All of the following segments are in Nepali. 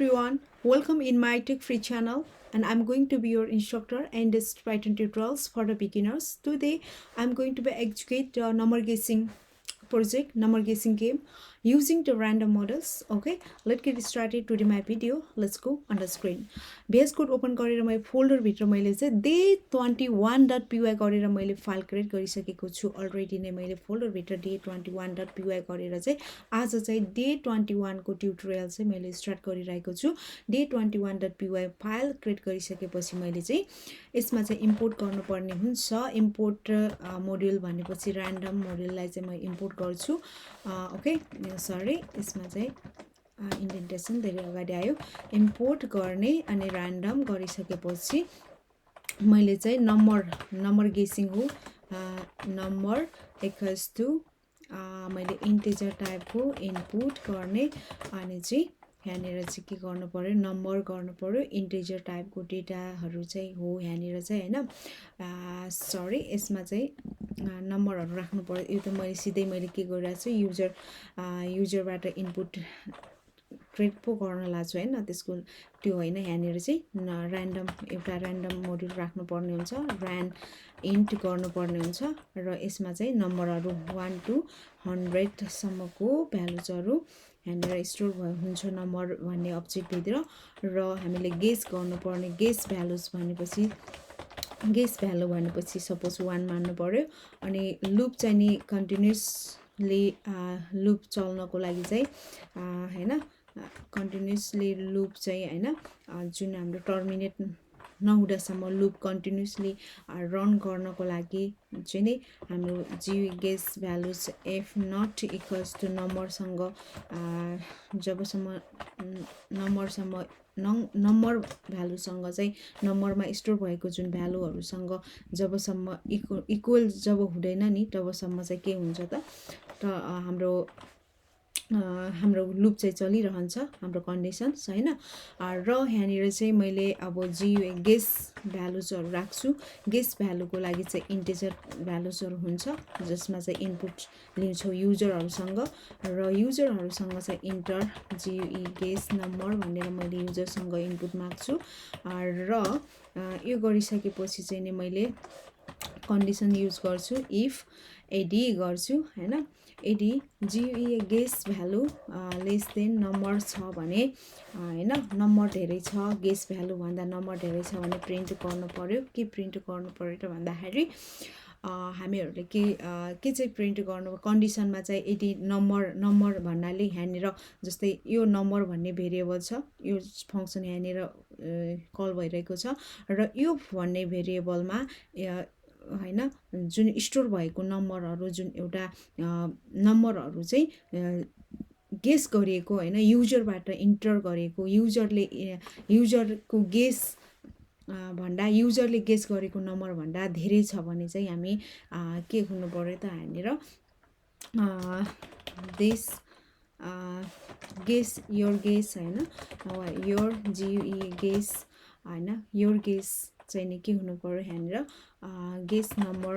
everyone, welcome in my tech free channel, and I'm going to be your instructor and this Python tutorials for the beginners. Today I'm going to be execute the number guessing project, number guessing game using the random models. Okay, let's get started to my video. Let's go on the screen. VS Code open गरेर मैले फोल्डर भित्र मैले चाहिँ day21.py गरेर मैले फाइल क्रिएट गरिसकेको छु अलरेडी नै मैले फोल्डर भित्र day21.py गरेर चाहिँ आज चाहिँ day21 को ट्युटोरियल चाहिँ मैले स्टार्ट गरिरहेको छु day21.py फाइल क्रिएट गरिसकेपछि मैले चाहिँ यसमा चाहिँ इम्पोर्ट गर्नुपर्ने हुन्छ इम्पोर्ट मोड्युल भनेपछि र्यान्डम मोड्युललाई चाहिँ म इम्पोर्ट गर्छु ओके सरी यसमा चाहिँ इन्डेन्टेसन धेरै अगाडि आयो इम्पोर्ट गर्ने अनि र्यान्डम गरिसकेपछि मैले चाहिँ नम्बर गेसिङ हो नम्बर इक्वल्स टु मैले इन्टिजर टाइपको इनपुट गर्ने अनि चाहिँ यहाँनिर चाहिँ के गर्नु पर्यो नम्बर गर्नु पर्यो इन्टिजर टाइपको डेटाहरू चाहिँ हो यहाँनिर चाहिँ हैन सरी यसमा चाहिँ नम्बरहरू राख्नु पर्यो यो त मैले सिधै मैले के गरिरहेको छु युजरबाट इनपुट क्रिएट पो गर्न लाग्छु हैन त्यसको त्यो होइन यहाँनिर चाहिँ एउटा र्यान्डम मोड्युल राख्नुपर्ने हुन्छ इन्ट गर्नुपर्ने हुन्छ र यसमा चाहिँ नम्बरहरू 1 to 100 सम्मको भ्यालुजहरू यहाँनिर स्टोर हुन्छ नम्बर भन्ने अब्जेक्ट भित्र र हामीले गेस गर्नुपर्ने गेस भ्यालु भनेपछि सपोज 1 मान्नु पर्यो अनि लुप चाहिँ नि कन्टिन्युअसली लुप चल्नको लागि चाहिँ हैन कन्टिन्युअसली लुप चाहिँ हैन जुन हाम्रो टर्मिनेट नहुँदासम्म लुप कन्टिन्युअसली रन गर्नको लागि चाहिँ नि हाम्रो guess values F not equals to नम्बरसँग जबसम्म नम्बर भ्यालुसँग चाहिँ नम्बरमा स्टोर भएको जुन भ्यालुहरूसँग जबसम्म इक्वल जब हुँदैन नि तबसम्म चाहिँ के हुन्छ त हाम्रो लुप चाहिँ चलिरहन्छ हाम्रो कन्डिसन्स हैन र यहाँनिर चाहिँ मैले अब गेस भ्यालुजहरू राख्छु गेस भ्यालुको लागि चाहिँ इन्टिजर भ्यालुजहरू हुन्छ जसमा चाहिँ इनपुट लिन्छौँ युजरहरूसँग र युजरहरूसँग चाहिँ इन्टर गेस नम्बर भनेर मैले युजरसँग इनपुट माग्छु र यो गरिसकेपछि चाहिँ नि मैले कन्डिसन युज गर्छु इफ एडी गर्छु हैन एडी guess value less than number छ भने हैन नम्बर धेरै छ गेस भ्यालु भन्दा नम्बर धेरै छ भने प्रिन्ट गर्नु पर्यो के प्रिन्ट गर्नु पर्यो त भन्दाखेरि हामीहरूले के चाहिँ प्रिन्ट गर्नु कन्डिसनमा चाहिँ यदि नम्बर भन्नाले यहाँनिर जस्तै यो नम्बर भन्ने भेरिएबल छ यो फंक्सन यहाँनिर कल भइरहेको छ र यो भन्ने भेरिएबलमा हैन जुन स्टोर भएको नम्बरहरू जुन एउटा नम्बरहरू चाहिँ गेस गरिएको हैन युजरबाट इन्टर गरेको युजरको गेस भन्दा युजरले गेस गरेको नम्बर भन्दा धेरै छ भने चाहिँ हामी के हुनु पर्यो त यहाँनिर दिस गेस योर गेस हैन योर गेस हैन योर गेस चाहिँ नि के हुनु पर्यो यहाँनिर guess number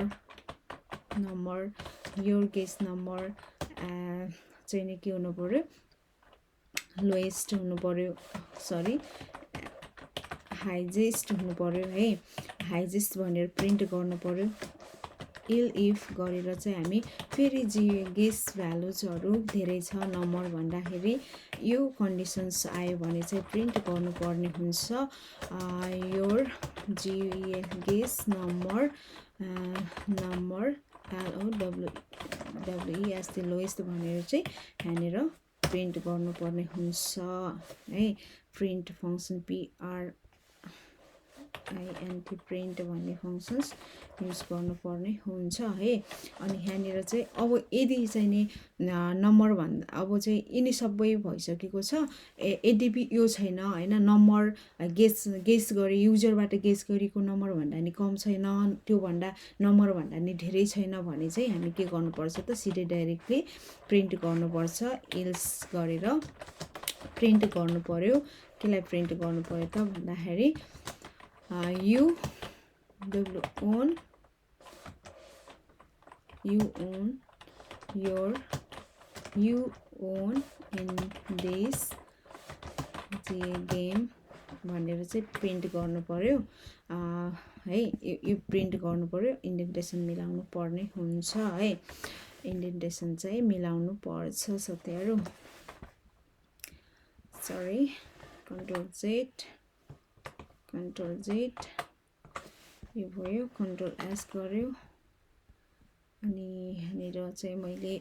your guess number चाहिँ नि के हुनु पर्यो लोएस्ट हुनु पर्यो सरी हाइजेस्ट हुनु पर्यो है हाइजेस्ट भनेर प्रिन्ट गर्नु पर्यो इफ गरेर चाहिँ हामी फेरि गेस भ्यालुजहरू धेरै छ नम्बर भन्दाखेरि यो कन्डिसन्स आयो भने चाहिँ प्रिन्ट गर्नुपर्ने हुन्छ your guess number LOWEST lowest भनेर चाहिँ यहाँनिर प्रिन्ट गर्नुपर्ने हुन्छ है प्रिन्ट फङ्सन INT प्रिन्ट भन्ने फङ्सन्स युज गर्नुपर्ने हुन्छ है अनि यहाँनिर चाहिँ अब यदि चाहिँ नि नम्बर भन्दा अब चाहिँ यिनी सबै भइसकेको छ यद्यपि यो छैन हैन नम्बर गेस गरे युजरबाट गेस गरेको नम्बर भन्दा नि कम छैन त्यो भन्दा नम्बर भन्दा नि धेरै छैन भने चाहिँ हामी के गर्नुपर्छ त सिधै डाइरेक्टली प्रिन्ट गर्नुपर्छ एल्स गरेर प्रिन्ट गर्नु पर्यो केलाई प्रिन्ट गर्नु पर्यो त भन्दाखेरि you own in this चाहिँ गेम भनेर चाहिँ प्रिन्ट गर्नु पर्यो है। यो प्रिन्ट गर्नु पर्यो, इन्डेन्टेसन मिलाउनु पर्ने हुन्छ है। इन्डेन्टेसन चाहिँ मिलाउनु पर्छ साथीहरू। सरी, कन्ट्रोल जेड यो भयो, कन्ट्रोल एस गर्यो। अनि यहाँनिर चाहिँ मैले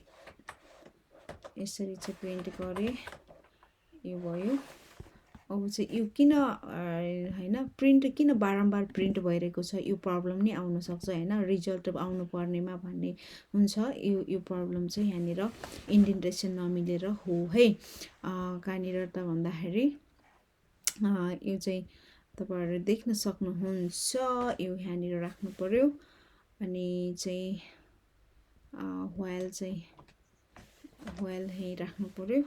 यसरी चाहिँ प्रिन्ट गरेँ, यो भयो। अब चाहिँ यो किन हैन प्रिन्ट किन बारम्बार प्रिन्ट भइरहेको छ, यो प्रब्लम नै आउन सक्छ हैन, रिजल्ट आउनु पर्नेमा भन्ने हुन्छ। यो प्रब्लम चाहिँ यहाँनिर इन्डेन्टेसन नमिलेर हो है। कहाँनिर त भन्दाखेरि यो चाहिँ तपाईहरुले देख्न सक्नुहुन्छ, यो यहाँनिर राख्नु पर्यो। अनि चाहिँ व्हाइल यही राख्नु पर्यो।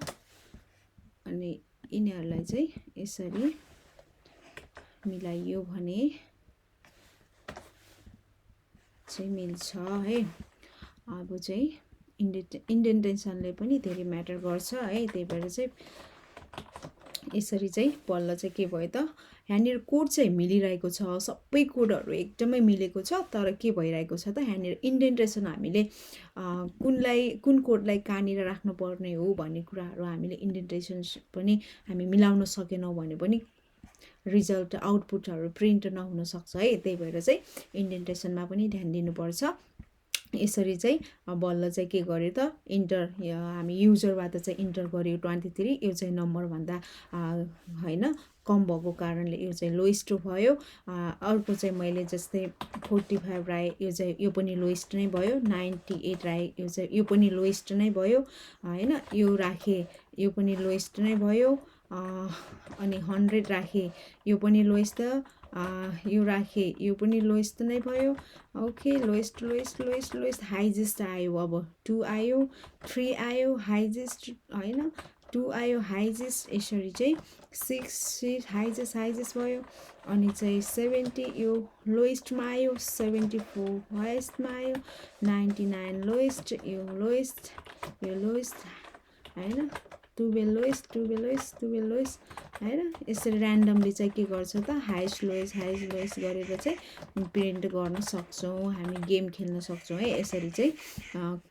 अनि यिनीहरूलाई चाहिँ यसरी मिलाइयो भने चाहिँ मिल्छ है। अब चाहिँ इन्डेन्टेसनले पनि धेरै म्याटर गर्छ है। त्यही भएर चाहिँ यसरी चाहिँ बल्ल चाहिँ के भयो त, यहाँनिर कोड चाहिँ मिलिरहेको छ, सबै कोडहरू एकदमै मिलेको छ। तर के भइरहेको छ त, यहाँनिर इन्डेन्टेसन हामीले कुन कोडलाई कहाँनिर राख्नुपर्ने हो भन्ने कुराहरू हामीले इन्डेन्टेसन पनि हामी मिलाउन सकेनौँ भने पनि रिजल्ट आउटपुटहरू प्रिन्ट नहुन सक्छ है। त्यही भएर चाहिँ इन्डेन्टेसनमा पनि ध्यान दिनुपर्छ। यसरी चाहिँ बल्ल चाहिँ के गर्यो त, इन्टर हामी युजरबाट चाहिँ इन्टर गर्यो 23, यो चाहिँ नम्बर भन्दा हैन कम भएको कारणले यो चाहिँ लोएस्ट भयो। अर्को चाहिँ मैले जस्तै 45 राखेँ, यो पनि लोएस्ट नै भयो। 98 राखेँ, यो पनि लोएस्ट नै भयो हैन। यो राखेँ, यो पनि लोएस्ट नै भयो। अनि 100 राखेँ, यो पनि लोएस्ट। यो राखेँ, यो पनि लोएस्ट नै भयो। ओके, लोएस्ट हाइजेस्ट आयो। अब 2 आयो, 3 आयो हाइजेस्ट हैन, 2 आयो हाइजेस्ट। यसरी चाहिँ 6 हाइजेस्ट भयो। अनि चाहिँ 70 यो लोएस्टमा आयो, 74 हाइएस्टमा आयो, 99 लोएस्ट, यो लोएस्ट हैन, 12 लोएस्ट हैन। यसरी र्यान्डमली चाहिँ के गर्छ त, हाइएस्ट लोएस्ट गरेर चाहिँ प्रिन्ट गर्न सक्छौँ, हामी गेम खेल्न सक्छौँ है। यसरी चाहिँ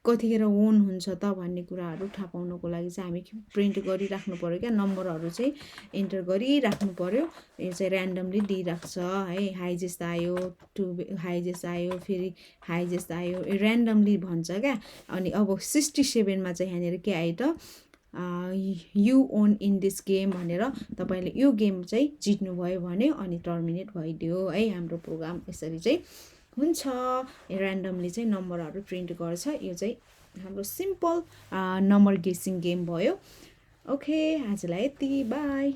कतिखेर ओन हुन्छ त भन्ने कुराहरू थाहा पाउनको लागि चाहिँ हामी प्रिन्ट गरिराख्नु पर्यो क्या, नम्बरहरू चाहिँ इन्टर गरिराख्नु पर्यो। यो चाहिँ र्यान्डमली दिइराख्छ है। हाइजेस्ट आयो, 2 हाइजेस्ट आयो, फेरि हाइजेस्ट आयो, र्यान्डमली भन्छ क्या। अनि अब 67मा चाहिँ यहाँनिर के आयो त, you own in this game भनेर तपाईले यो गेम चाहिँ जित्नुभयो भने अनि टर्मिनेट भइदियो है हाम्रो प्रोग्राम। यसरी चाहिँ हुन्छ, र्यान्डमली चाहिँ नम्बरहरू प्रिन्ट गर्छ। यो चाहिँ हाम्रो सिम्पल नम्बर गेसिङ गेम भयो। ओके, आजलाई यति, बाई।